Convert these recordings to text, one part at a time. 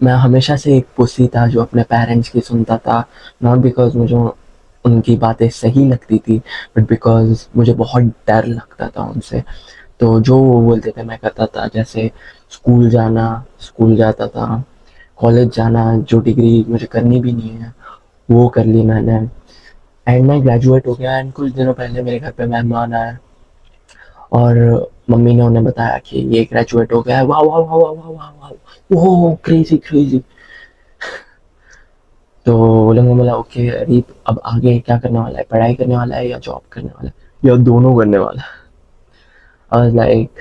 मैं हमेशा से एक पुसी था जो अपने पेरेंट्स की सुनता था, नॉट बिकॉज़ मुझे उनकी बातें सही लगती थी, बट बिकॉज़ मुझे बहुत डर लगता था उनसे। तो जो वो बोलते थे मैं करता था, जैसे स्कूल जाना, स्कूल जाता था, कॉलेज जाना, जो डिग्री मुझे करनी भी नहीं है, वो कर ली मैंने। एंड मैं ग्रेजुएट हो गया एंड कुछ दिनों पहले मेरे घर पे मेहमान आए और मम्मी ने उन्हें बताया कि ये ग्रेजुएट हो गया है। वाह वाह वाह वाह वाह वाह वाह, ओह क्रेजी क्रेजी। तो वो लोगों ने बोला ओके अरीब, अब आगे क्या करने वाला है, पढ़ाई करने वाला है या जॉब करने वाला है या दोनों करने वाला है। आई वाज लाइक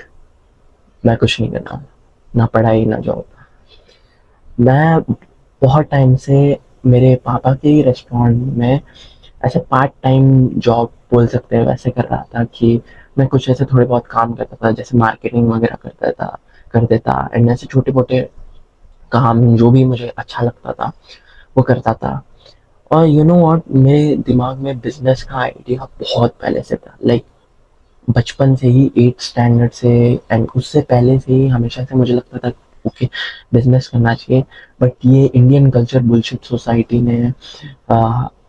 मैं कुछ नहीं करना, ना पढ़ाई ना जॉब। मैं बहुत टाइम से मेरे पापा के ही रेस्टोरेंट में ऐसे पार्ट टाइम जॉब बोल सकते हैं वैसे कर रहा था कि मैं कुछ ऐसे थोड़े बहुत काम करता था, जैसे मार्केटिंग वगैरह कर देता एंड ऐसे छोटे मोटे काम जो भी मुझे अच्छा लगता था वो करता था। और यू नो व्हाट, मेरे दिमाग में बिजनेस का आइडिया बहुत पहले से था, लाइक बचपन से ही 8th स्टैंडर्ड से एंड उससे पहले से ही हमेशा से मुझे लगता था ओके बिजनेस करना चाहिए। बट ये इंडियन कल्चर बुलशिट सोसाइटी ने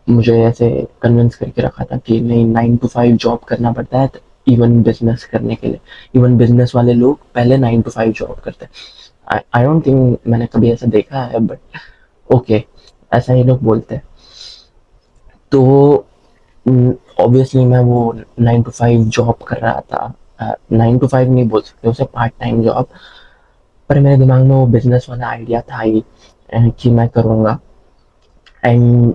मुझे ऐसे कन्विंस करके रखा था कि नहीं 9 to 5 जॉब करना पड़ता है इवन बिजनेस करने के लिए। इवन बिजनेस वाले लोग पहले 9 to 5 जॉब करते हैं। आई डोंट थिंक मैंने कभी ऐसा देखा है, बट ओके ऐसा ही लोग बोलते हैं। तो ऑब्वियसली मैं वो 9 to 5 जॉब कर रहा था। 9 to 5 नहीं बोल सकते उसे, पार्ट टाइम जॉब। पर मेरे दिमाग में वो बिजनेस वाला आइडिया था ही कि मैं करूँगा। एंड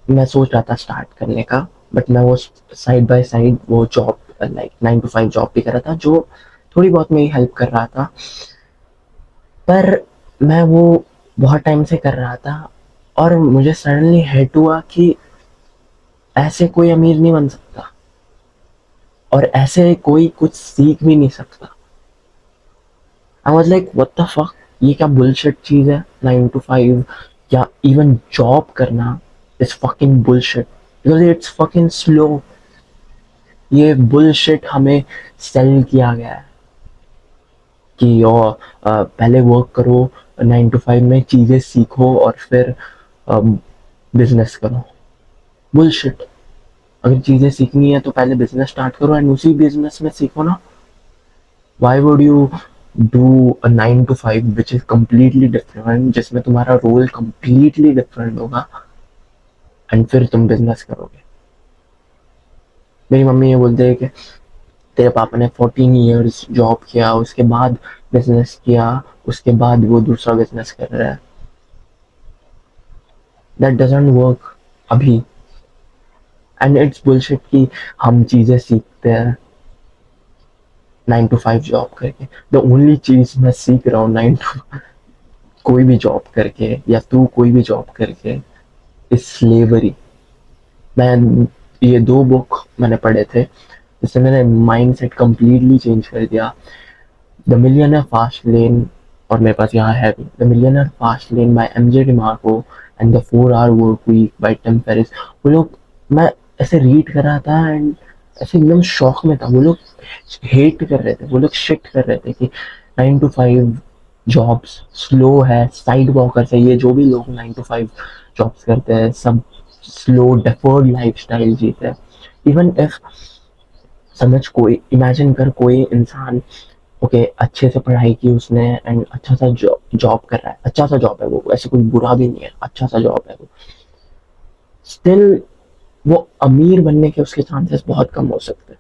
मैं सोच रहा था स्टार्ट करने का, बट मैं वो साइड बाय साइड वो जॉब लाइक 9 to 5 जॉब भी कर रहा था जो थोड़ी बहुत मेरी हेल्प कर रहा था। पर मैं वो बहुत टाइम से कर रहा था और मुझे सडनली हिट हुआ कि ऐसे कोई अमीर नहीं बन सकता और ऐसे कोई कुछ सीख भी नहीं सकता। I was like what the fuck, ये क्या बुलशिट चीज है 9 to 5 या इवन जॉब करना is fucking bullshit because it's fucking slow. ये बुलशिट हमें सेल किया गया है कि पहले वर्क करो 9 to 5 में, चीजें सीखो और फिर बिजनेस करो। बुलशिट। अगर चीजें सीखनी है तो पहले बिजनेस स्टार्ट करो एंड उसी बिजनेस में सीखो ना। Why would you do a 9 to 5 which is completely different, जिसमें तुम्हारा रोल कम्प्लीटली डिफरेंट होगा एंड फिर तुम बिजनेस करोगे। मेरी मम्मी ये बोलते हैं कि तेरे पापा ने 14 years जॉब किया, उसके बाद बिजनेस किया, उसके बाद वो दूसरा बिजनेस कर रहा है। दैट डजंट वर्क अभी। एंड इट्स बुलशिट कि हम चीजें सीखते हैं 9 to 5 जॉब करके। द ओनली चीज मैं सीख रहा हूँ 9 to कोई भी जॉब करके या तू कोई भी जॉब करके इज स्लेवरी। मैं ये 2 बुक मैंने पढ़े थे जिससे मैंने माइंड सेट कम्प्लीटली चेंज कर दिया। द मिलियनर फास्ट लेन, और मेरे पास यहाँ है भी, the millionaire fast lane by MJ DeMarco and the 4 hour work week by Tim Ferriss. वो लोग, मैं ऐसे रीड कर रहा था एंड ऐसे एकदम शौक में था। वो लोग हेट कर रहे थे, वो लोग शिट कर रहे थे कि 9 to 5 जॉब्स स्लो है, साइड वॉकर्स है, ये जो भी लोग 9 to 5 जॉब्स करते हैं सब स्लो डेफर्ड लाइफ स्टाइल जीते हैं। इवन इफ समझ, कोई इमेजिन कर कोई इंसान ओके अच्छे से पढ़ाई की उसने एंड अच्छा सा जॉब कर रहा है, अच्छा सा जॉब है वो, ऐसे कोई बुरा भी नहीं है, अच्छा सा जॉब है वो, स्टिल वो अमीर बनने के उसके चांसेस बहुत कम हो सकते हैं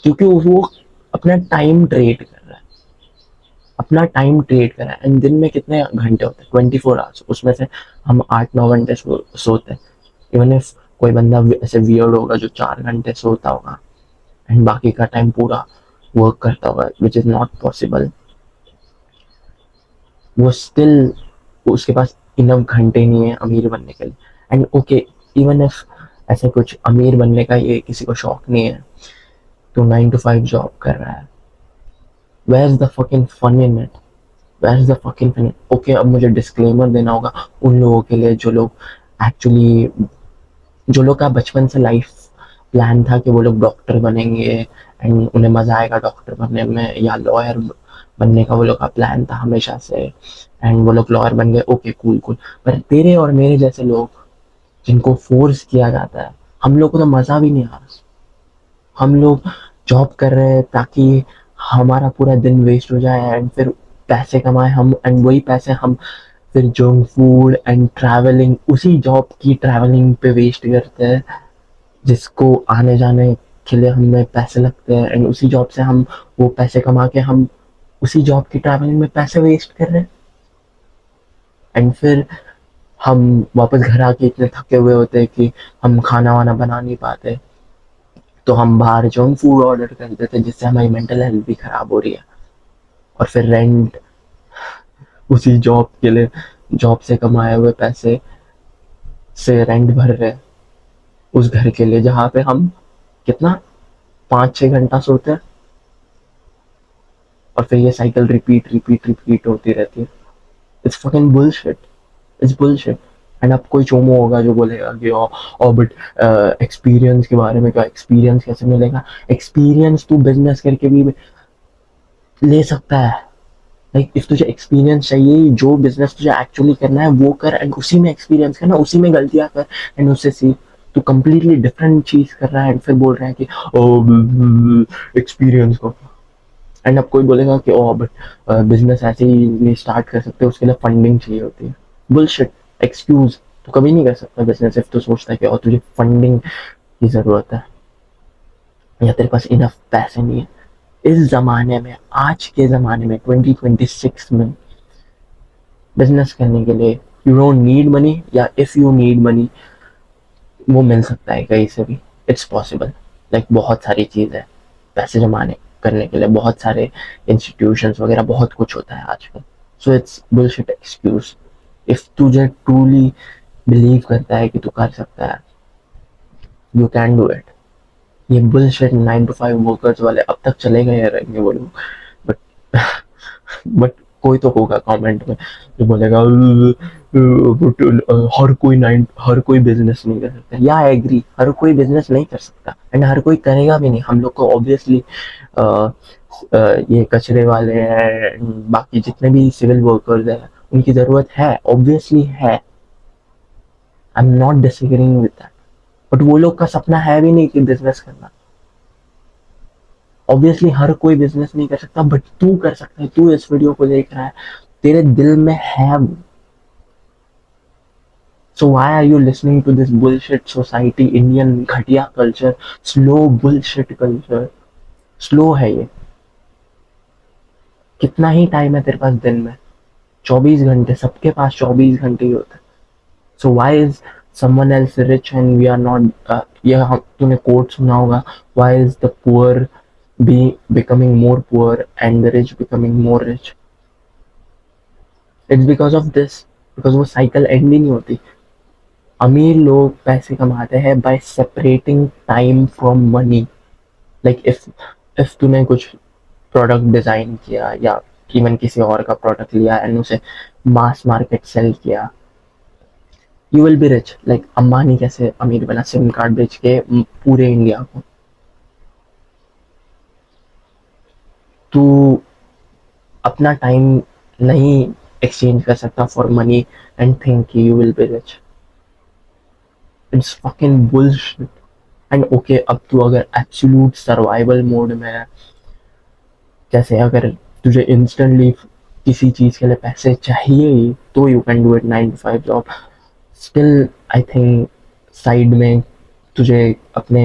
क्योंकि वो अपना टाइम ट्रेड कर रहा है। अपना टाइम ट्रेड कर रहा है एंड दिन में कितने घंटे होते हैं, 24 hours, उसमें से हम 8-9 घंटे सोते हैं। इवन इफ कोई बंदा ऐसे वियर्ड होगा जो 4 घंटे सोता होगा एंड बाकी का टाइम पूरा वर्क करता होगा, विच इज नॉट पॉसिबल। वो स्टिल, उसके पास इनफ घंटे नहीं है अमीर बनने के लिए। एंड ओके इवन इफ ऐसे कुछ अमीर बनने का ये किसी को शौक नहीं है तो 9 to 5 जॉब कर रहा है, where is the fucking fun in it, where is the fucking fun. Okay अब मुझे डिस्क्लेमर देना होगा उन लोगों के लिए जो लोग एक्चुअली, जो लोग का बचपन से लाइफ प्लान था कि वो लोग डॉक्टर बनेंगे एंड उन्हें मजा आएगा डॉक्टर बनने में या लॉयर बनने का वो लोग का प्लान था हमेशा से, एंड वो लोग लॉयर बन गए, ओके कूल कूल। पर तेरे और मेरे जैसे लोग जिनको फोर्स किया जाता है, हम लोग को तो मजा भी नहीं आ रहा। हम लोग जॉब कर रहे हैं ताकि हमारा पूरा दिन वेस्ट हो जाए एंड फिर पैसे कमाए हम, एंड वही पैसे हम फिर जंक फूड एंड ट्रैवलिंग, उसी जॉब की ट्रैवलिंग पे वेस्ट करते हैं, जिसको आने जाने के लिए हमें पैसे लगते हैं, एंड उसी जॉब से हम वो पैसे कमा के हम उसी जॉब की ट्रैवलिंग में पैसे वेस्ट कर रहे हैं। एंड फिर हम वापस घर आके इतने थके हुए होते हैं कि हम खाना वाना बना नहीं पाते, तो हम बाहर जंक फूड ऑर्डर कर देते हैं, जिससे हमारी मेंटल हेल्थ भी खराब हो रही है। और फिर रेंट, उसी जॉब के लिए, जॉब से कमाए हुए पैसे से रेंट भर रहे हैं उस घर के लिए जहाँ पे हम कितना 5-6 घंटा सोते हैं, और फिर ये साइकिल रिपीट रिपीट रिपीट होती रहती है। It's fucking bullshit, it's bullshit. And अब कोई चोमो होगा जो बोलेगा कि ओ बट एक्सपीरियंस के बारे में क्या, एक्सपीरियंस कैसे मिलेगा? एक्सपीरियंस तू बिजनेस करके भी ले सकता है। लाइक इफ तुझे एक्सपीरियंस चाहिए, जो बिजनेस तुझे एक्चुअली करना है वो कर, एंड उसी में एक्सपीरियंस करना, उसी में गलतियां कर एंड उससे सीख। तू कंप्लीटली डिफरेंट चीज कर रहा है एंड फिर बोल रहा है कि ओ एक्सपीरियंस को। एंड अब कोई बोलेगा कि ओ बट बिजनेस ऐसे ही नहीं स्टार्ट कर सकते, उसके लिए फंडिंग चाहिए होती है। Bullshit, excuse. तू कभी नहीं कर सकता बिजनेस इफ तू सोचता है कि और तुझे फंडिंग की जरूरत है या तेरे पास इनफ पैसे नहीं है। इस जमाने में, आज के जमाने में 2026 में बिजनेस करने के लिए यू डोंट नीड मनी, या इफ यू नीड मनी वो मिल सकता है कहीं से भी। It's possible. लाइक बहुत सारी चीज़ है पैसे जमाने करने के लिए, बहुत सारे इंस्टीट्यूशंस वगैरह, बहुत कुछ होता है आजकल। So it's bullshit excuse. If तुझे ट्रूली बिलीव करता है कि तू कर सकता है, यू कैन डू इट। ये बुलशिट 9 to 5 वर्कर्स वाले अब तक चले गए रहेंगे वो लोग, बट बट कोई तो होगा कमेंट में जो बोलेगा हर कोई बिजनेस नहीं कर सकता। या आई एग्री, हर कोई बिजनेस नहीं कर सकता एंड हर कोई करेगा भी नहीं। हम लोग को ऑब्वियसली ये कचरे वाले हैं, बाकी जितने भी सिविल वर्कर्स हैं, उनकी जरूरत है, ऑब्वियसली है। I am not disagreeing with that, but वो लोग का सपना है भी नहीं कि बिजनेस करना। ऑब्वियसली हर कोई बिजनेस नहीं कर सकता, बट तू कर सकता है। तू इस वीडियो को देख रहा है, तेरे दिल में है। So why are you listening to this bullshit society, Indian घटिया culture, slow bullshit culture? Slow है ये। कितना ही टाइम है तेरे पास दिन में? 24 घंटे, सबके पास 24 घंटे ही होते हैं। So why is someone else rich and we are not? ये तूने कोट सुना होगा, why is the poor be becoming more poor and the rich becoming more rich? It's because of this, because वो साइकिल एंड ही नहीं होती। अमीर लोग पैसे कमाते हैं bye separating time from money. Like if तूने कुछ प्रोडक्ट डिजाइन किया या इवन किसी और का प्रोडक्ट लिया एंड उसे मास मार्केट सेल किया, you will be rich. Like Ambani कैसे अमीर बना, सिम कार्ड बेच के पूरे इंडिया को। तू अपना टाइम नहीं एक्सचेंज कर सकता for money and think you will be rich. It's fucking bullshit. And okay, अब तू अगर एब्सोल्यूट सर्वाइवल मोड में है, जैसे अगर तुझे इंस्टेंटली किसी चीज के लिए पैसे चाहिए ही, तो you can do it 9 to 5 job. Still I think side में तुझे अपने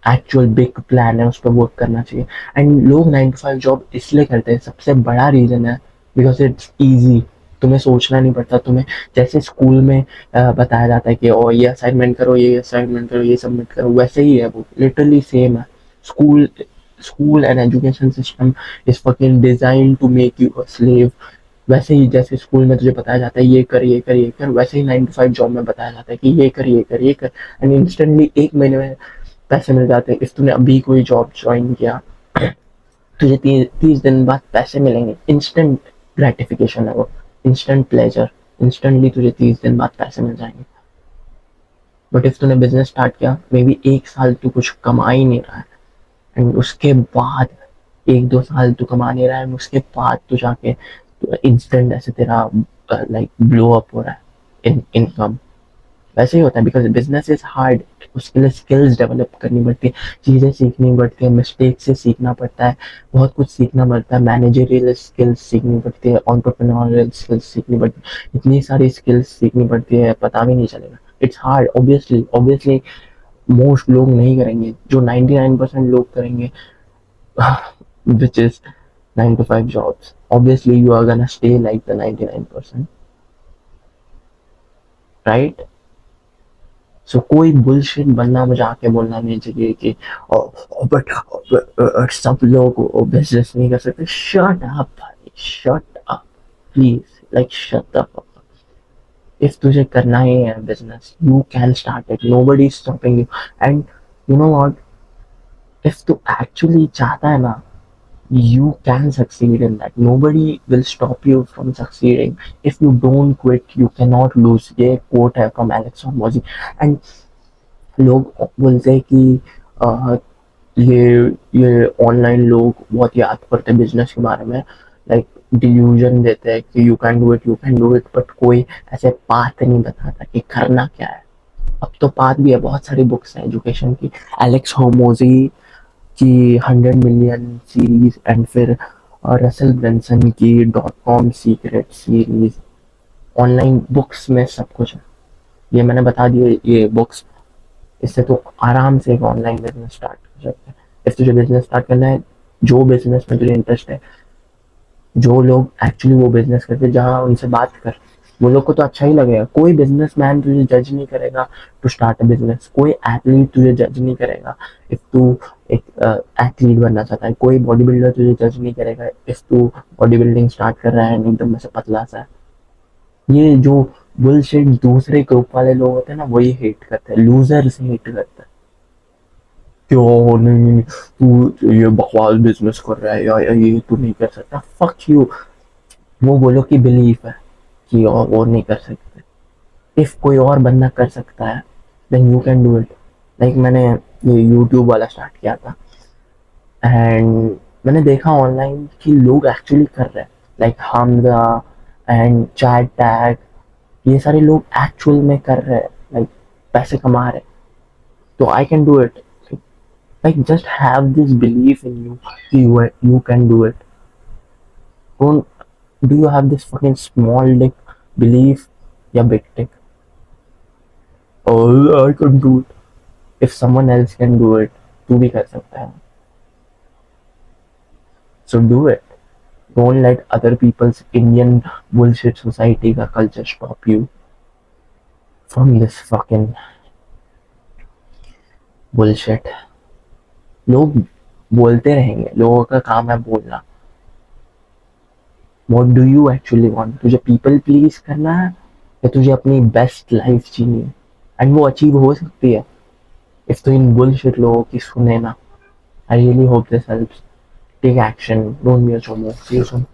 एक्चुअल बिग प्लान है उस पर वर्क करना चाहिए। एंड लोग 9 to 5 जॉब इसलिए करते हैं, सबसे बड़ा रीजन है बिकॉज इट्स ईजी। तुम्हें सोचना नहीं पड़ता। तुम्हें जैसे स्कूल में बताया जाता है कि ओ ये असाइनमेंट करो, ये असाइनमेंट करो, ये सबमिट करो, वैसे ही है वो, लिटरली सेम है। School school and education system is fucking design to make you a slave. वैसे ही जैसे स्कूल में तुझे बताया जाता है ये कर ये कर ये कर, वैसे ही 9 to 5 जॉब में बताया जाता है कि ये कर ये कर ये कर, एंड इंस्टेंटली 1 महीने में पैसे मिल जाते हैं। इफ तूने अभी कोई जॉब ज्वाइन किया, तुझे 30 दिन बाद पैसे मिलेंगे। इंस्टेंट ग्रेटिफिकेशन है वो, इंस्टेंट प्लेजर। इंस्टेंटली तुझे 30 दिन बाद पैसे मिल जाएंगे। बट इफ तूने बिजनेस स्टार्ट किया, मे बी 1 साल तू कुछ कमा ही नहीं रहा है, एंड उसके बाद एक दो साल तू कमा नहीं रहा है, उसके बाद तू जाके इंस्टेंट ऐसे तेरा लाइक ब्लो अप हो रहा है इन इनकम। वैसे ही होता है, बिकॉज बिजनेस इज हार्ड। उसके लिए स्किल्स डेवलप करनी पड़ती है, चीज़ें सीखनी पड़ती है, मिस्टेक से सीखना पड़ता है, बहुत कुछ सीखना पड़ता है, मैनेजरियल स्किल्स सीखनी पड़ती है, एंटरप्रेन्योरियल स्किल्स सीखनी पड़ती है, इतनी सारी स्किल्स सीखनी पड़ती है, पता भी नहीं चलेगा। It's hard, obviously obviously most लोग नहीं करेंगे, जो 99% लोग करेंगे which is 9 to 5 jobs. Obviously you are gonna stay like the 99%, right? सो कोई बुलशिट बनना मुझे आके बोलना नहीं चाहिए कि बट सब लोग बिजनेस नहीं कर सकते। शट अप भाई, shut up please, like shut up. If तुझे करना ही है business, you can start it, nobody is stopping you. And you know what, if तू एक्चुअली चाहता है ना, you can succeed in that. Nobody will stop you from succeeding. If you don't quit, you cannot lose. ये quote है from Alex Hormozy. And लोग बोलते हैं कि अ, ये ऑनलाइन लोग बहुत याद करते हैं बिजनेस के बारे में, लाइक डिल्यूजन देते हैं कि you can do it, but कोई ऐसे पाथ नहीं बताता कि करना क्या है। अब तो पाथ भी है, बहुत सारी बुक्स हैं एजुकेशन की। एलेक्स होमोजी की 100 मिलियन सीरीज, एंड फिर रसल ब्रंसन की .com secret series, online books में सब कुछ है। ये मैंने बता दिया ये बुक्स, इससे तो आराम से एक ऑनलाइन बिजनेस स्टार्ट कर सकते हैं। इफ तुझे बिजनेस स्टार्ट करना है, जो बिजनेस में तुझे इंटरेस्ट है, जो लोग एक्चुअली वो बिजनेस करते हैं, जहाँ उनसे बात कर, वो लोग को तो अच्छा ही लगेगा। कोई बिजनेसमैन तुझे जज नहीं करेगा टू स्टार्ट अ बिजनेस, कोई एथलीट तुझे जज नहीं करेगा इफ तू एक एथलीट बनना चाहता है, कोई बॉडी बिल्डर तुझे जज नहीं करेगा इफ तू बॉडी बिल्डिंग स्टार्ट कर रहा है एकदम से पतला सा है। ये जो बुलशिट दूसरे ग्रुप वाले लोग होते हैं ना, वही हेट करते हैं, लूजर से हेट करते हैं। क्यों नहीं, तू ये बकवास बिजनेस कर रहा है, या ये तू नहीं कर सकता, फक यू। वो बोलो कि बिलीफ है कि और नहीं कर सकते। इफ कोई और बंदा कर सकता है, then you can do it. Like मैंने ये यूट्यूब वाला स्टार्ट किया था, एंड मैंने देखा ऑनलाइन कि लोग एक्चुअली कर रहे हैं, like Hamza and chat tag, ये सारे लोग एक्चुअल में कर रहे हैं, लाइक पैसे कमा रहे हैं। तो I can do it. Like just have this belief in you कि you can do it. Don't do you have this fucking small dick belief या big dick? Oh, I can do it. If someone else can do it, तू भी कर सकता है. So do it. Don't let other people's Indian bullshit society का culture stop you from this fucking bullshit. लोग बोलते रहेंगे, लोगों का काम है बोलना। What do you actually want? तुझे people please करना है या तुझे अपनी बेस्ट लाइफ जीनी है? एंड वो अचीव हो सकती है इफ तो इन बुलशिट लोगों की सुने ना। I really hope this helps. Take action, don't be a चोमो। See you soon.